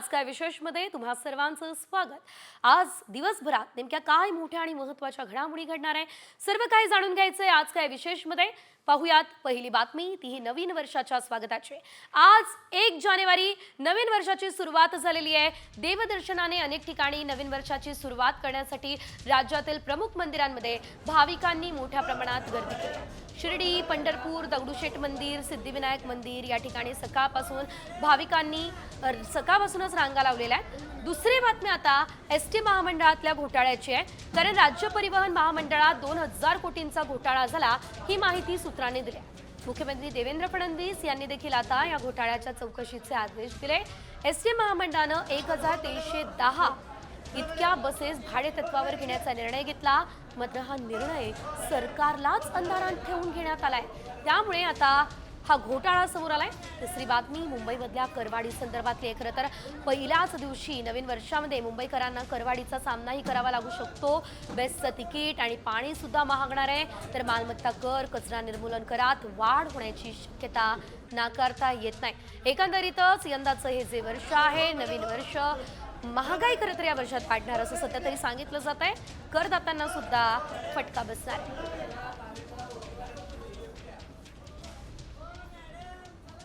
आज काय विशेषमध्ये तुम्हा सर्वांचं स्वागत। आज दिवसभरात नेमक्या काय मोठ्या आणि महत्त्वाच्या घडामोडी घडणार आहे सर्व काही जाणून घ्यायचंय आज काय विशेषमध्ये। पाहुयात पहिली बातमी ती नवीन वर्षाच्या स्वागताची। आज 1 जानेवारी नवीन वर्षाची सुरुवात झालेली आहे। देवदर्शनाने अनेक ठिकाणी नवीन वर्षाची सुरुवात करण्यासाठी राज्यातील प्रमुख मंदिरांमध्ये भाविकांनी मोठ्या प्रमाणात गर्दी केली। शिर्डी, पंढरपूर, दगडूशेठ मंदिर, सिद्धिविनायक मंदिर या ठिकाणी सकाळपासून भाविकांनी सकाळपासूनच रांगा लावलेल्या आहेत। दुसरी बातमी आता एसटी महामंडळातल्या घोटाळ्याची आहे, कारण राज्य परिवहन महामंडळात 2000 कोटींचा घोटाळा झाला ही माहिती सूत्रांनी दिली। मुख्यमंत्री देवेंद्र फडणवीस यांनी देखील आता या घोटाळ्याच्या चौकशीचे आदेश दिले। एसटी महामंडळानं 1310 इतक्या बसेस भाडेतत्वावर घेण्याचा निर्णय घेतला, मात्र हा निर्णय सरकारलाच अंधारात ठेवून घेण्यात आलाय, त्यामुळे आता हा घोटाळा समोर आलाय। तिसरी बातमी मुंबईमधल्या करवाढी संदर्भातली आहे। खरं तर पहिल्याच दिवशी नवीन वर्षामध्ये मुंबईकरांना करवाढीचा सामनाही करावा लागू शकतो। बेस्टचं तिकीट आणि पाणी सुद्धा महागणार आहे, तर मालमत्ता कर, कचरा निर्मूलन करात वाढ होण्याची शक्यता नाकारता येत नाही। एकंदरीतच यंदाचं हे जे वर्ष आहे नवीन वर्ष महागाई खरं तर या वर्षात वाढणार असं सध्या तरी सांगितलं जात आहे। करदात्यांना सुद्धा फटका बसणार आहे।